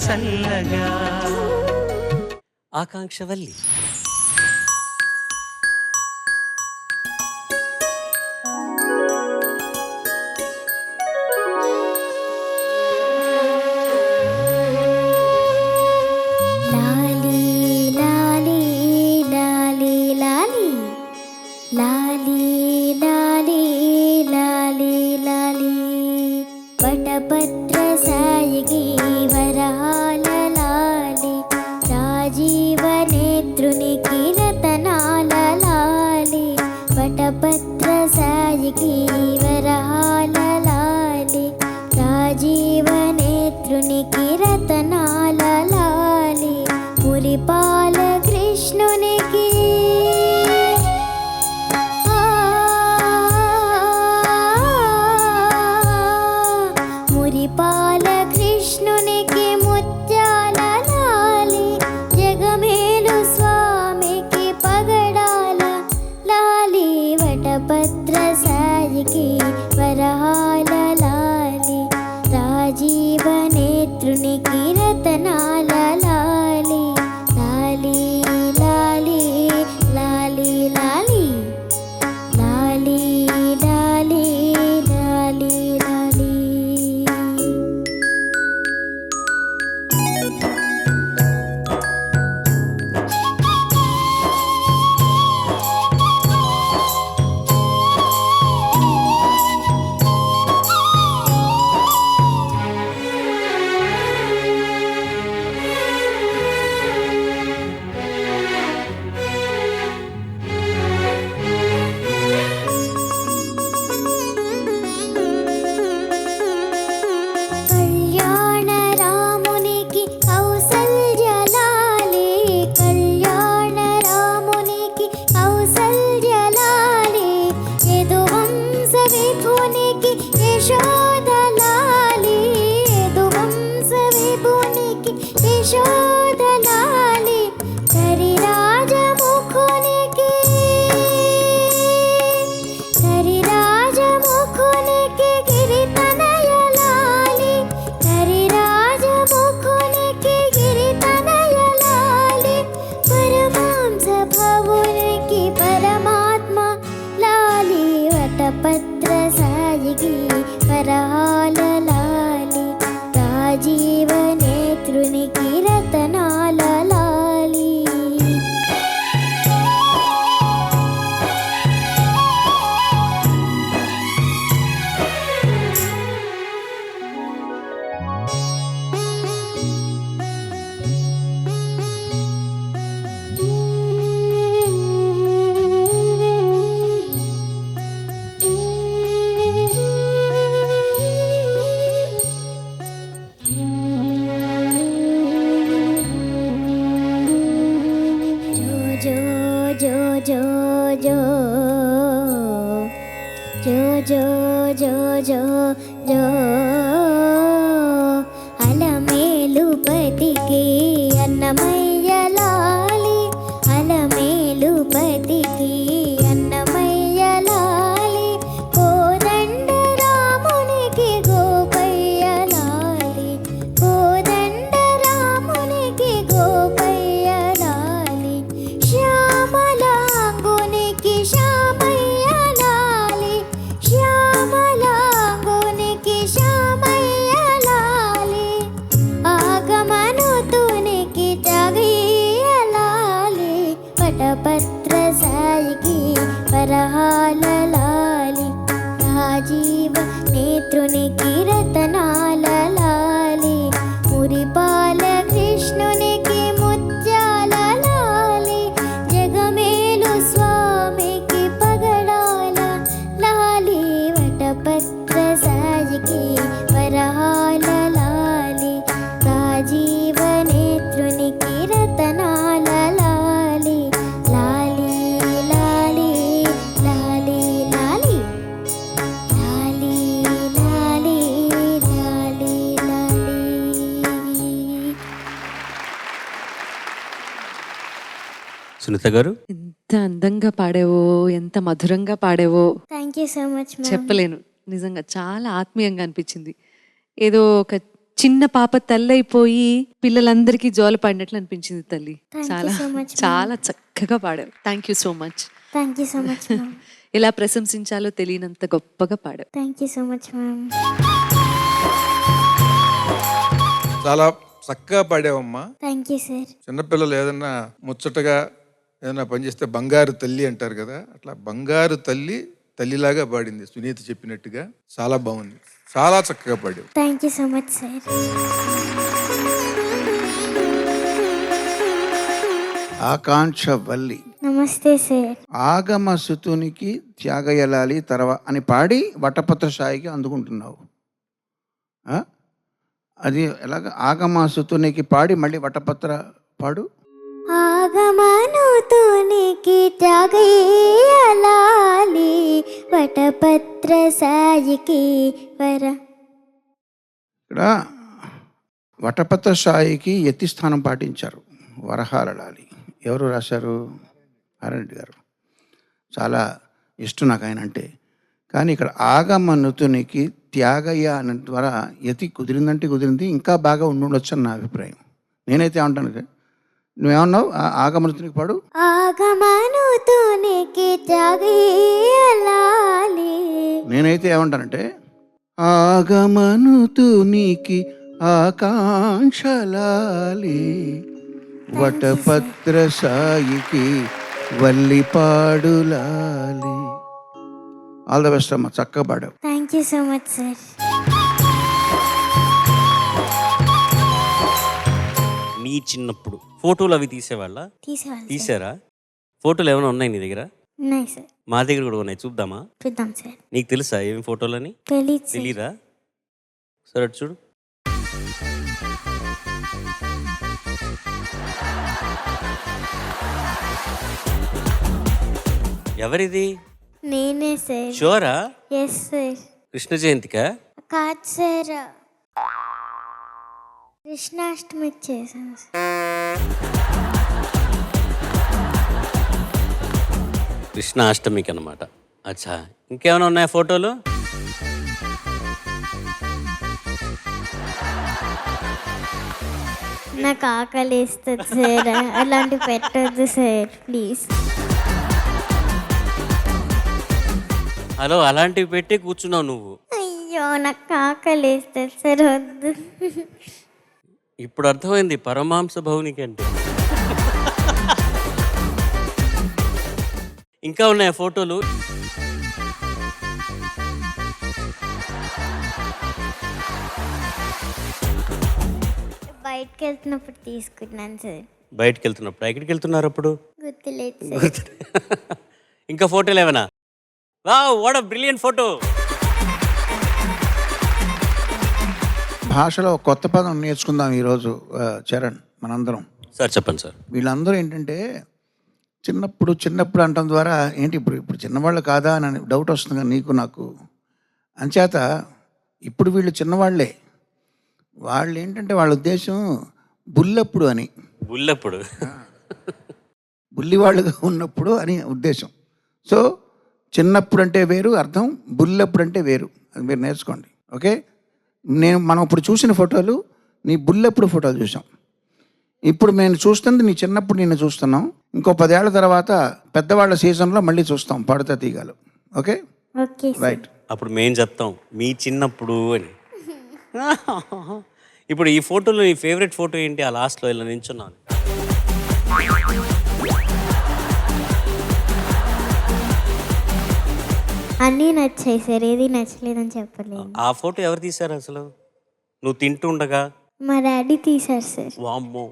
చల్లగా. ఆకాంక్షవల్లి వటపత్ర సాయికి వరహాల లాలి రాజీవ నేత్రునికి రతనాల లాలి వటపత్ర సాయికి వరహాల లాలి రాజీవ నేత్రునికి రతనాల లాలి పురిపాల కృష్ణునికి మురిపాల కృష్ణునికి ముత్యాల లాలి జగమేలు స్వామికి పగడాల లాలి వటపత్ర సాయికి వరహాల లాలి రాజీవ నేత్రునికి రతనాల లాలి లాలి లాలి లాలి లాలి లాలి లాలి లాలి లాలి. కళ్యాణ రామునికి కౌసల్య లాలి కళ్యాణ రామునికి కౌసల్య లాలి యదువంశ విభునికి యశోద లాలి యదువంశ విభునికి యశోద లాలి కరిరాజముఖునికి కరిరాజముఖునికి గిరితనయ లాలి కరిరాజముఖునికి గిరితనయ లాలి పరమాంస భవునికి పరమాత్మ లాలి వటపత్ర సాయికి వరహాల లాలి రాజీవ నేత్రునికి రతనాల లాలి. జో జో జో జో జో జో జో జో జో అలమేలుపతికి అన్నమయ్య లాలి అలమేలుపతికి అన్నమయ్య లాలి కోదండ రామునికి గోపయ్య లాలి కోదండ రామునికి గోపయ్య లాలి శ్యామలాంగునికి శ్యామయ్య లాలి శ్యామలాంగునికి శ్యామయ్య లాలి ఆగమనుతునికి త్యాగయ్య లాలి వటపత్ర సాయికి వరహాల లాలి రాజీవ నేత్రునికి రతనాల లాలి మురిపాల కృష్ణునికి ముత్యాల లాలి జగమేలు స్వామికి పగడాల లాలి వటపత్ర సాయికి వరహాల లాలి రాజీవ నేత్రునికి రతనాల లాలి లాలి లాలి లాలి లాలి లాలి లాలి లాలి లాలి. సునీత గారు ఎంత అందంగా పాడావో, ఎంత మధురంగా పాడావో thank you so much ma'am. చెప్పలేను. నిజంగా చాలా ఆత్మీయంగా అనిపించింది. ఏదో ఒక చిన్న పాప తల్లి అయిపోయి పిల్లలందరికీ జోల పాడినట్లు అనిపించింది తల్లి. Thank you చాలా so much, ma'am. చాలా చక్కగా పాడావు. Thank you so much. Thank you so much ma'am. ఎలా ప్రశంసించాలో తెలియనంత గొప్పగా పాడావు. Thank you so much ma'am. చాలా చక్కగా పాడావమ్మా. Thank you sir. చిన్నపిల్లలు ఏదన్నా ముచ్చటగా ఏదైనా పనిచేస్తే బంగారు తల్లి అంటారు కదా, అట్లా బంగారు తల్లి తల్లిలాగా పాడింది సునీత చెప్పినట్టుగా. చాలా బాగుంది, చాలా చక్కగా పాడావు. Thank you so much sir. Akanksha Valli నమస్తే సార్. ఆగమ సుతునికి త్యాగయలాలి అని పాడి వటపత్ర స్థాయికి అందుకుంటున్నావు. ఆ? అది ఎలాగ? ఆగమ సుతునికి పాడి మళ్ళీ వటపత్ర పాడు. ఆగమనుతునికి త్యాగేయాలి వటపత్ర సాయికి వర. ఇక్కడ వటపత్ర స్థాయికి ఎత్తి స్థానం పాటించారు. వరహాలలాలి ఎవరు రాశారు? ఆర్ఎన్రెడ్డి గారు. చాలా ఇష్టం నాకు ఆయన అంటే. కానీ ఇక్కడ ఆగమనుతునికి త్యాగయ్య అన్న ద్వారా యతి కుదిరిందంటే కుదిరింది, ఇంకా బాగా ఉండుండొచ్చు అని నా అభిప్రాయం. నేనైతే ఏమంటాను, నువ్వేమన్నావు? ఆగమనుతునికి పాడు. ఆగమనుతునికి త్యాగేయాలి. నేనైతే ఏమంటానంటే ఆగమనుతునికి ఆకాంక్షలాలి వటపత్ర సాయికి వల్లి పాడులాలి. ఆల్ ద బెస్ట్ అమ్మ, చక్కగా పాడావు. Thank you so much sir. నీ చిన్నప్పుడు ఫోటోలు అవి తీసేవాళ్ళ? తీసారా? ఫోటోలు ఏమైనా ఉన్నాయి నీ దగ్గర? ఉన్నాయి సార్. మా దగ్గర కూడా ఉన్నాయి, చూద్దామా? చూద్దాం సార్. నీకు తెలుసా ఏమి ఫోటోలని? తెలీదా? సరే అటు చూడు. ఎవరిది? నేనే సార్. షూరా? Yes sir. కృష్ణ జయంతికా? కాదు సార్, కృష్ణాష్టమికి చేశాను సార్. కృష్ణ అష్టమికి అనమాట. అచ్చా, ఇంకేమైనా ఉన్నాయా ఫోటోలు? నాకు ఆకలి వేస్తుంది సార్, అలాంటివి పెట్టద్దు సార్ ప్లీజ్. హలో, అలాంటివి పెట్టి కూర్చున్నావు నువ్వు. అయ్యో నాకు ఆకలి వేస్తుంది సార్, వద్దు. ఇప్పుడు అర్థమైంది పరమాంస భౌనికి అంటే. ఇంకా ఉన్నాయా ఫోటోలు? బయటకు వెళ్తున్నప్పుడు తీసుకున్నాను సార్. బయటకు వెళ్తున్నప్పుడు? ఎక్కడికి వెళ్తున్నారు అప్పుడు? గుర్తులేదు సార్. ఇంకా ఫోటోలు ఏమైనా? Wow, what a brilliant photo. భాషలో ఒక కొత్త పదం నేర్చుకుందాం ఈరోజు చరణ్, మనందరం. సార్ చెప్పండి సార్. వీళ్ళందరూ ఏంటంటే చిన్నప్పుడు అనడం ద్వారా ఏంటి ఇప్పుడు చిన్నవాళ్ళు కాదా అని డౌట్ వస్తుంది కదా నీకు నాకు. అంచేత ఇప్పుడు వీళ్ళు చిన్నవాళ్లే. వాళ్ళు ఏంటంటే వాళ్ళ ఉద్దేశం బుల్లప్పుడు అని. బుల్లప్పుడు? బుల్లివాళ్ళుగా ఉన్నప్పుడు అని ఉద్దేశం. సో చిన్నప్పుడు అంటే వేరు అర్థం, బుల్లప్పుడు అంటే వేరు. అది మీరు నేర్చుకోండి, ఓకే? మనం ఇప్పుడు చూసిన ఫోటోలు నీ బుల్లప్పుడు ఫోటోలు చూసాం. ఇప్పుడు నేను చూస్తుంది నీ చిన్నప్పుడు నిన్ను చూస్తున్నాం. ఇంకో 10 ఏళ్ల తర్వాత పెద్దవాళ్ళ సీజన్లో మళ్ళీ చూస్తాం పాడుతా తీగాలు, ఓకే? Okay right. అప్పుడు మేం చెప్తాం మీ చిన్నప్పుడు అని. ఇప్పుడు ఈ ఫోటోలో నీ ఫేవరెట్ ఫోటో ఏంటి? ఆ లాస్ట్లో ఇలా నించున్నాను. అన్నీ నచ్చాయి సార్, ఏది నచ్చలేదని చెప్పలేదు. ఆ ఫోటో ఎవరు తీశారు అసలు? నువ్వు తింటూ ఉండగా? మా డాడీ తీశారు సార్. వామ్మో.